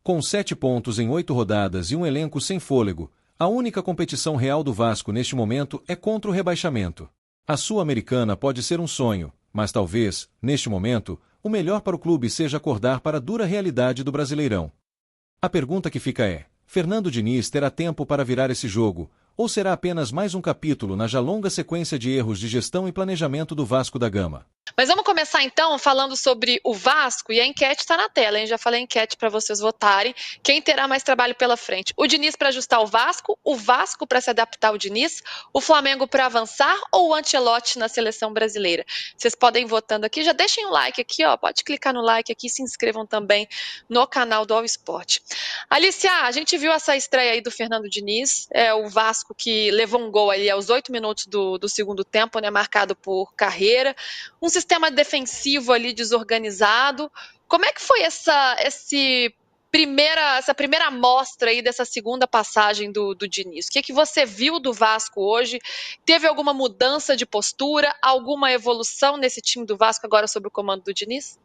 Com 7 pontos em 8 rodadas e um elenco sem fôlego, a única competição real do Vasco neste momento é contra o rebaixamento. A Sul-Americana pode ser um sonho, mas talvez, neste momento, o melhor para o clube seja acordar para a dura realidade do Brasileirão. A pergunta que fica é: Fernando Diniz terá tempo para virar esse jogo, ou será apenas mais um capítulo na já longa sequência de erros de gestão e planejamento do Vasco da Gama? Mas vamos começar então falando sobre o Vasco, e a enquete está na tela, hein? Já falei a enquete para vocês votarem. Quem terá mais trabalho pela frente? O Diniz para ajustar o Vasco para se adaptar ao Diniz, o Flamengo para avançar ou o Ancelotti na seleção brasileira? Vocês podem ir votando aqui, já deixem o like aqui, ó, pode clicar no like aqui e se inscrevam também no canal do All Sport. Alicia, a gente viu essa estreia aí do Fernando Diniz, o Vasco que levou um gol ali aos 8 minutos do segundo tempo, né, marcado por Carreira, um sistema defensivo ali desorganizado. Como é que foi essa primeira amostra aí dessa segunda passagem do Diniz? O que você viu do Vasco hoje? Teve alguma mudança de postura, alguma evolução nesse time do Vasco agora sob o comando do Diniz?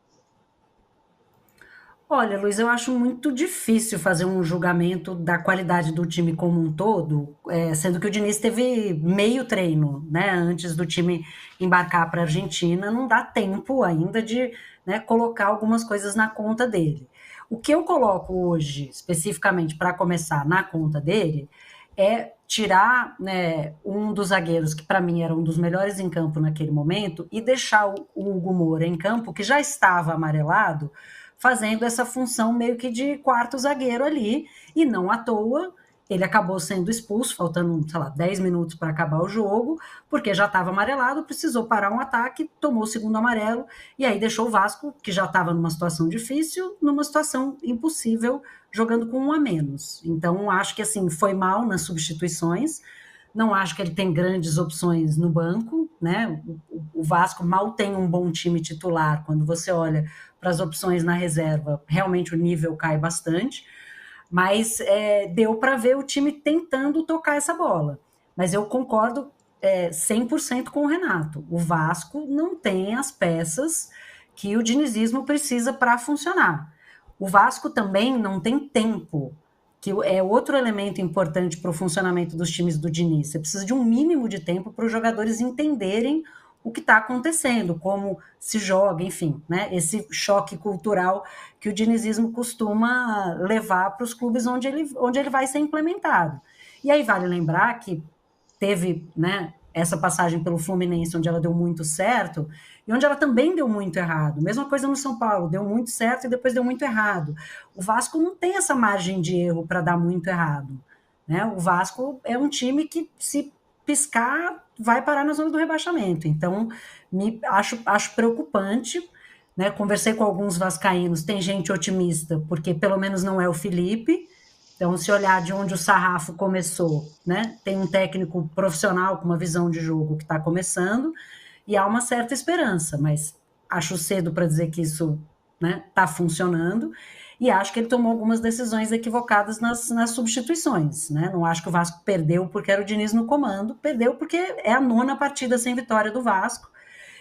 Olha, Luiz, eu acho muito difícil fazer um julgamento da qualidade do time como um todo, sendo que o Diniz teve meio treino, né, antes do time embarcar para a Argentina, não dá tempo ainda de, né, colocar algumas coisas na conta dele. O que eu coloco hoje, especificamente para começar na conta dele, é tirar, né, um dos zagueiros que para mim era um dos melhores em campo naquele momento e deixar o Hugo Moura em campo, que já estava amarelado, fazendo essa função meio que de quarto zagueiro ali, e não à toa ele acabou sendo expulso, faltando, sei lá, 10 minutos para acabar o jogo, porque já estava amarelado, precisou parar um ataque, tomou o segundo amarelo, e aí deixou o Vasco, que já estava numa situação difícil, numa situação impossível, jogando com um a menos. Então, acho que assim, foi mal nas substituições, não acho que ele tem grandes opções no banco, né? O Vasco mal tem um bom time titular. Quando você olha para as opções na reserva, realmente o nível cai bastante. Mas deu para ver o time tentando tocar essa bola. Mas eu concordo 100% com o Renato. O Vasco não tem as peças que o dinizismo precisa para funcionar. O Vasco também não tem tempo, que é outro elemento importante para o funcionamento dos times do Diniz. Você precisa de um mínimo de tempo para os jogadores entenderem o que está acontecendo, como se joga, enfim, né? Esse choque cultural que o dinizismo costuma levar para os clubes onde ele vai ser implementado. E aí vale lembrar que teve, né, essa passagem pelo Fluminense, onde ela deu muito certo, e onde ela também deu muito errado. Mesma coisa no São Paulo, deu muito certo e depois deu muito errado. O Vasco não tem essa margem de erro para dar muito errado, né? O Vasco é um time que, se piscar, vai parar na zona do rebaixamento. Então, acho preocupante, né? Conversei com alguns vascaínos, tem gente otimista, porque pelo menos não é o Felipe. Então, se olhar de onde o sarrafo começou, né? Tem um técnico profissional com uma visão de jogo que está começando, e há uma certa esperança, mas acho cedo para dizer que isso, né, está funcionando, e acho que ele tomou algumas decisões equivocadas nas substituições, né? Não acho que o Vasco perdeu porque era o Diniz no comando, perdeu porque é a 9ª partida sem vitória do Vasco,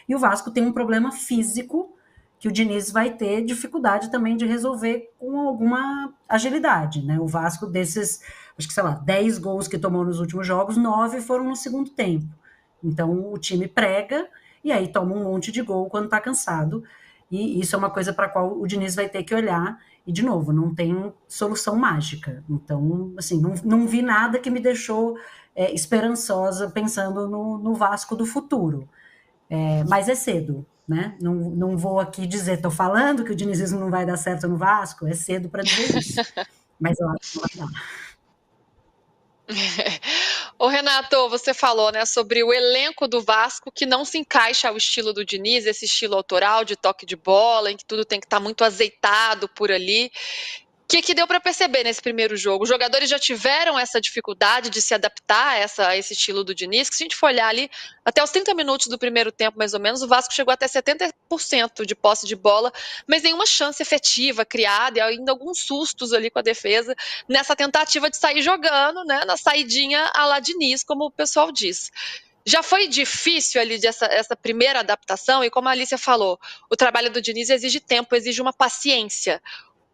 e o Vasco tem um problema físico que o Diniz vai ter dificuldade também de resolver com alguma agilidade, né? O Vasco, desses, acho que, sei lá, 10 gols que tomou nos últimos jogos, 9 foram no segundo tempo. Então, o time prega e aí toma um monte de gol quando está cansado, e isso é uma coisa para a qual o Diniz vai ter que olhar, e, de novo, não tem solução mágica. Então, assim, não vi nada que me deixou esperançosa pensando no Vasco do futuro. Mas é cedo, né? Não vou aqui dizer, estou falando que o dinizismo não vai dar certo no Vasco, é cedo para dizer isso. Mas eu acho que vai dar. Ô Renato, você falou, né, sobre o elenco do Vasco que não se encaixa ao estilo do Diniz, esse estilo autoral de toque de bola, em que tudo tem que estar muito azeitado por ali. O que deu para perceber nesse primeiro jogo? Os jogadores já tiveram essa dificuldade de se adaptar a esse estilo do Diniz, que se a gente for olhar ali, até os 30 minutos do primeiro tempo, mais ou menos, o Vasco chegou até 70% de posse de bola, mas nenhuma chance efetiva criada, e ainda alguns sustos ali com a defesa, nessa tentativa de sair jogando, né, na saidinha à la Diniz, como o pessoal diz. Já foi difícil ali essa primeira adaptação, e como a Alicia falou, o trabalho do Diniz exige tempo, exige uma paciência.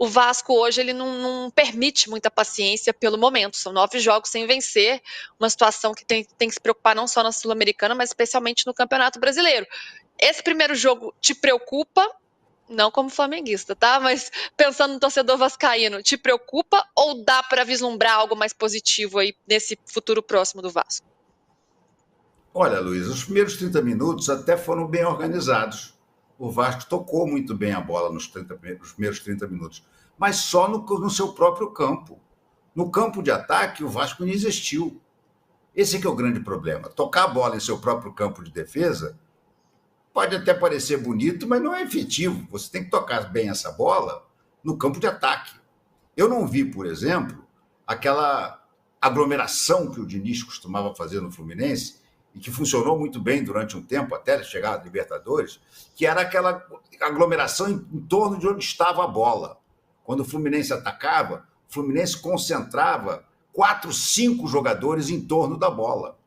o Vasco hoje ele não permite muita paciência pelo momento. São 9 jogos sem vencer, uma situação que tem que se preocupar não só na Sul-Americana, mas especialmente no Campeonato Brasileiro. Esse primeiro jogo te preocupa? Não como flamenguista, tá? Mas pensando no torcedor vascaíno, te preocupa ou dá para vislumbrar algo mais positivo aí nesse futuro próximo do Vasco? Olha, Luiz, os primeiros 30 minutos até foram bem organizados. O Vasco tocou muito bem a bola nos primeiros 30 minutos, mas só no seu próprio campo. No campo de ataque, o Vasco não existiu. Esse que é o grande problema. Tocar a bola em seu próprio campo de defesa pode até parecer bonito, mas não é efetivo. Você tem que tocar bem essa bola no campo de ataque. Eu não vi, por exemplo, aquela aglomeração que o Diniz costumava fazer no Fluminense e que funcionou muito bem durante um tempo, até chegar à Libertadores, que era aquela aglomeração em torno de onde estava a bola. Quando o Fluminense atacava, o Fluminense concentrava 4, 5 jogadores em torno da bola,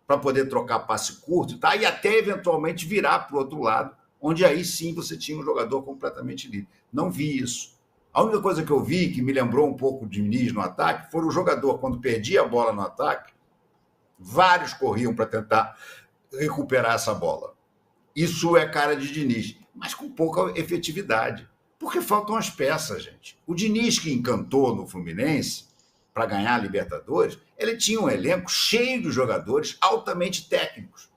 para poder trocar passe curto, tá? E até eventualmente virar para o outro lado, onde aí sim você tinha um jogador completamente livre. Não vi isso. A única coisa que eu vi, que me lembrou um pouco de Diniz no ataque, foi o jogador, quando perdia a bola no ataque, vários corriam para tentar recuperar essa bola. Isso é cara de Diniz, mas com pouca efetividade, porque faltam as peças, gente. O Diniz que encantou no Fluminense para ganhar a Libertadores, ele tinha um elenco cheio de jogadores altamente técnicos.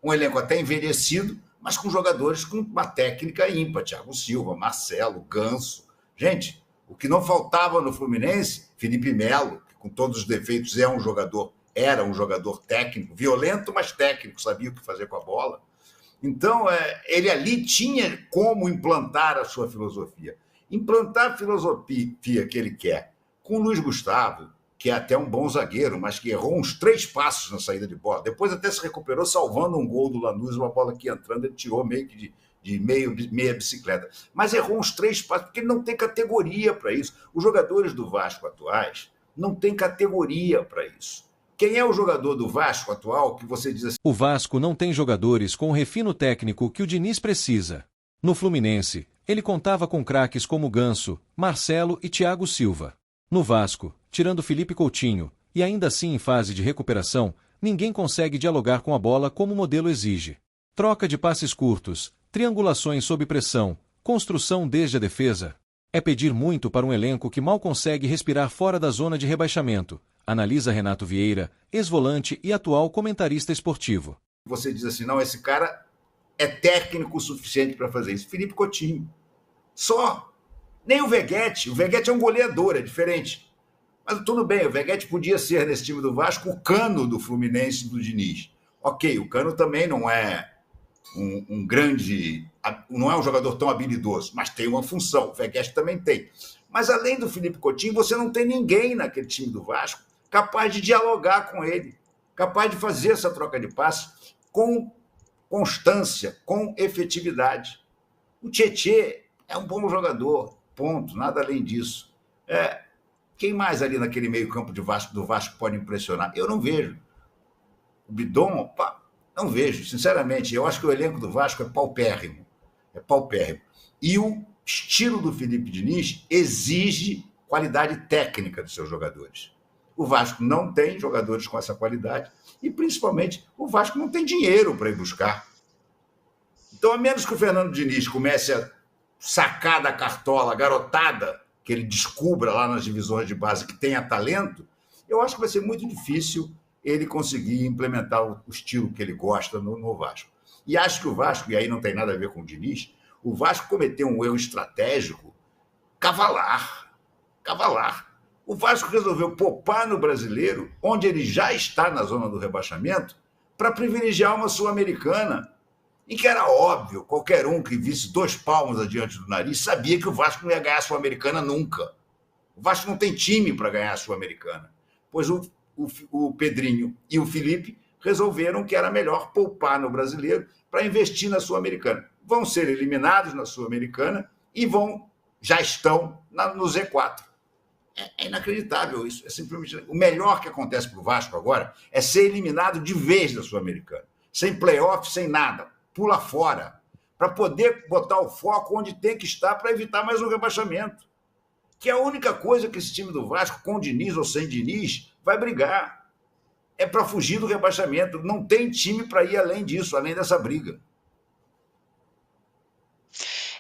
Um elenco até envelhecido, mas com jogadores com uma técnica ímpar. Thiago Silva, Marcelo, Ganso. Gente, o que não faltava no Fluminense, Felipe Melo, que com todos os defeitos era um jogador técnico, violento, mas técnico, sabia o que fazer com a bola. Então, ele ali tinha como implantar a sua filosofia. Implantar a filosofia que ele quer com o Luiz Gustavo, que é até um bom zagueiro, mas que errou uns 3 passos na saída de bola. Depois até se recuperou salvando um gol do Lanús, uma bola que entrando, ele tirou meio que de meia bicicleta. Mas errou uns 3 passos, porque ele não tem categoria para isso. Os jogadores do Vasco atuais não têm categoria para isso. Quem é o jogador do Vasco atual que você diz assim? O Vasco não tem jogadores com o refino técnico que o Diniz precisa. No Fluminense, ele contava com craques como Ganso, Marcelo e Thiago Silva. No Vasco, tirando Felipe Coutinho, e ainda assim em fase de recuperação, ninguém consegue dialogar com a bola como o modelo exige. Troca de passes curtos, triangulações sob pressão, construção desde a defesa. É pedir muito para um elenco que mal consegue respirar fora da zona de rebaixamento, analisa Renato Vieira, ex-volante e atual comentarista esportivo. Você diz assim, não, esse cara é técnico o suficiente para fazer isso. Felipe Coutinho. Só. Nem o Veguete é um goleador, é diferente. Mas tudo bem, o Veguete podia ser, nesse time do Vasco, o Cano do Fluminense do Diniz. Ok, o Cano também não é não é um jogador tão habilidoso, mas tem uma função, o Veguete também tem. Mas além do Felipe Coutinho, você não tem ninguém naquele time do Vasco capaz de dialogar com ele, capaz de fazer essa troca de passes com constância, com efetividade. O Tietê é um bom jogador, ponto, nada além disso. Quem mais ali naquele meio campo do Vasco pode impressionar? Eu não vejo. O Bidon, não vejo, sinceramente. Eu acho que o elenco do Vasco é paupérrimo. E o estilo do Felipe Diniz exige qualidade técnica dos seus jogadores. O Vasco não tem jogadores com essa qualidade e, principalmente, o Vasco não tem dinheiro para ir buscar. Então, a menos que o Fernando Diniz comece a sacar da cartola a garotada que ele descubra lá nas divisões de base que tenha talento, eu acho que vai ser muito difícil ele conseguir implementar o estilo que ele gosta no Vasco. E acho que o Vasco, e aí não tem nada a ver com o Diniz, o Vasco cometeu um erro estratégico cavalar. O Vasco resolveu poupar no Brasileiro, onde ele já está na zona do rebaixamento, para privilegiar uma Sul-Americana, em que era óbvio, qualquer um que visse 2 palmos adiante do nariz sabia que o Vasco não ia ganhar a Sul-Americana nunca. O Vasco não tem time para ganhar a Sul-Americana. Pois o Pedrinho e o Felipe resolveram que era melhor poupar no Brasileiro para investir na Sul-Americana. Vão ser eliminados na Sul-Americana e já estão no Z4. É inacreditável isso. É simplesmente o melhor que acontece para o Vasco agora é ser eliminado de vez da Sul-Americana. Sem playoff, sem nada. Pula fora. Para poder botar o foco onde tem que estar para evitar mais um rebaixamento. que a única coisa que esse time do Vasco, com Diniz ou sem Diniz, vai brigar. É para fugir do rebaixamento. Não tem time para ir além disso, além dessa briga.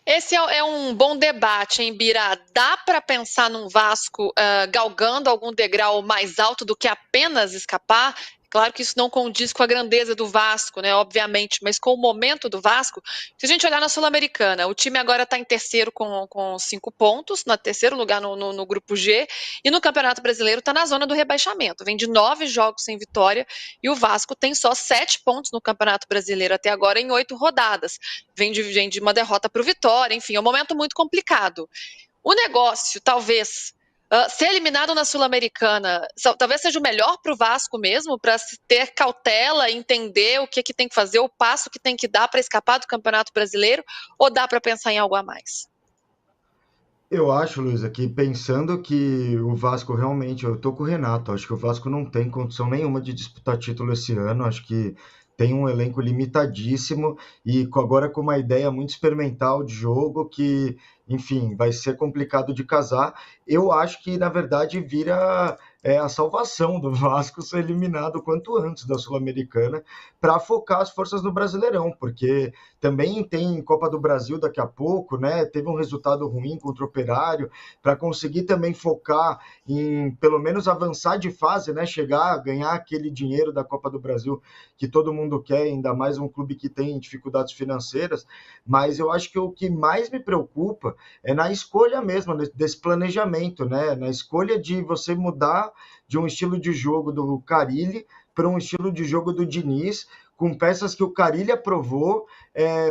Esse é um bom debate, hein, Bira? Dá para pensar num Vasco galgando algum degrau mais alto do que apenas escapar? Claro que isso não condiz com a grandeza do Vasco, né? Obviamente, mas com o momento do Vasco. Se a gente olhar na Sul-Americana, o time agora está em terceiro com 5 pontos, no terceiro lugar no grupo G, e no Campeonato Brasileiro está na zona do rebaixamento. Vem de 9 jogos sem vitória e o Vasco tem só 7 pontos no Campeonato Brasileiro até agora em 8 rodadas. Vem de uma derrota para o Vitória, enfim, é um momento muito complicado. O negócio, talvez, ser eliminado na Sul-Americana, talvez seja o melhor para o Vasco mesmo, para se ter cautela, entender o que tem que fazer, o passo que tem que dar para escapar do Campeonato Brasileiro, ou dá para pensar em algo a mais? Eu acho, Luísa, que pensando que o Vasco realmente, eu tô com o Renato, acho que o Vasco não tem condição nenhuma de disputar título esse ano, acho que tem um elenco limitadíssimo e agora com uma ideia muito experimental de jogo que, enfim, vai ser complicado de casar. Eu acho que, na verdade, vira a salvação do Vasco ser eliminado quanto antes da Sul-Americana para focar as forças no Brasileirão, porque também tem Copa do Brasil daqui a pouco, né? Teve um resultado ruim contra o Operário, para conseguir também focar em, pelo menos, avançar de fase, né? Chegar, ganhar aquele dinheiro da Copa do Brasil que todo mundo quer, ainda mais um clube que tem dificuldades financeiras, mas eu acho que o que mais me preocupa é na escolha mesmo, desse planejamento, né? Na escolha de você mudar de um estilo de jogo do Carille para um estilo de jogo do Diniz, com peças que o Carille aprovou,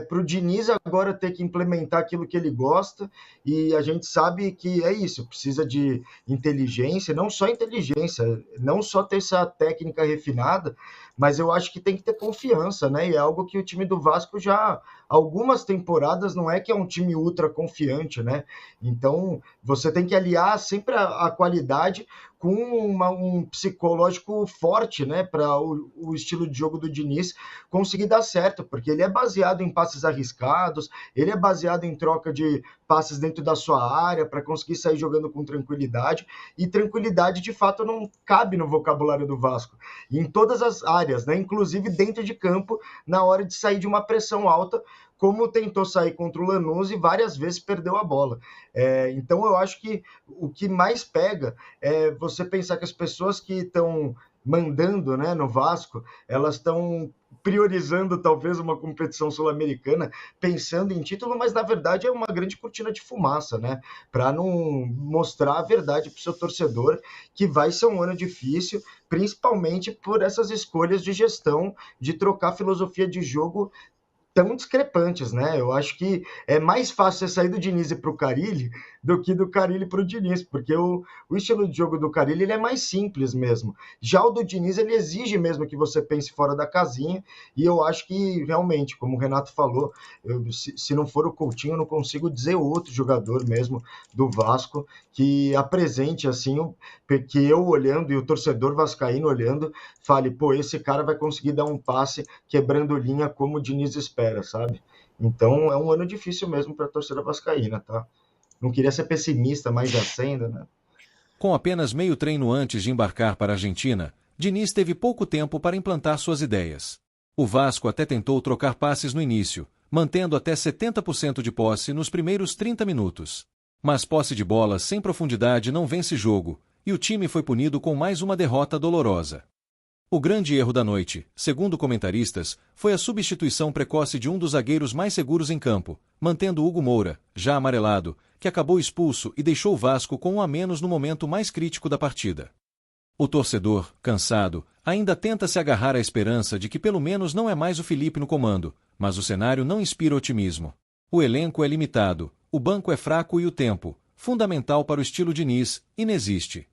para o Diniz agora ter que implementar aquilo que ele gosta, e a gente sabe que é isso, precisa de inteligência, não só inteligência, não só ter essa técnica refinada, mas eu acho que tem que ter confiança, né? E é algo que o time do Vasco já, algumas temporadas, não é que é um time ultra confiante, né? Então, você tem que aliar sempre a qualidade com um psicológico forte, né? Para o estilo de jogo do Diniz conseguir dar certo, porque ele é baseado em passes arriscados, ele é baseado em troca de passes dentro da sua área para conseguir sair jogando com tranquilidade, e tranquilidade de fato não cabe no vocabulário do Vasco, e em todas as áreas, né? Inclusive dentro de campo, na hora de sair de uma pressão alta, como tentou sair contra o Lanús e várias vezes perdeu a bola. Então eu acho que o que mais pega é você pensar que as pessoas que estão mandando, né, no Vasco, elas estão priorizando talvez uma competição sul-americana, pensando em título, mas na verdade é uma grande cortina de fumaça, né? Para não mostrar a verdade para o seu torcedor que vai ser um ano difícil, principalmente por essas escolhas de gestão, de trocar filosofia de jogo tão discrepantes, né? Eu acho que é mais fácil você sair do Diniz e para o Carille do que do Carille para o Diniz, porque o estilo de jogo do Carille ele é mais simples mesmo. Já o do Diniz ele exige mesmo que você pense fora da casinha, e eu acho que realmente, como o Renato falou, se não for o Coutinho, eu não consigo dizer outro jogador mesmo do Vasco que apresente assim, que eu olhando e o torcedor vascaíno olhando, fale, pô, esse cara vai conseguir dar um passe quebrando linha como o Diniz espera, sabe? Então é um ano difícil mesmo para a torcida vascaína, tá? Não queria ser pessimista, mas já sendo, né? Com apenas meio treino antes de embarcar para a Argentina, Diniz teve pouco tempo para implantar suas ideias. O Vasco até tentou trocar passes no início, mantendo até 70% de posse nos primeiros 30 minutos. Mas posse de bola sem profundidade não vence jogo, e o time foi punido com mais uma derrota dolorosa. O grande erro da noite, segundo comentaristas, foi a substituição precoce de um dos zagueiros mais seguros em campo, mantendo Hugo Moura, já amarelado, que acabou expulso e deixou o Vasco com um a menos no momento mais crítico da partida. O torcedor, cansado, ainda tenta se agarrar à esperança de que pelo menos não é mais o Felipe no comando, mas o cenário não inspira otimismo. O elenco é limitado, o banco é fraco e o tempo, fundamental para o estilo Diniz, inexiste.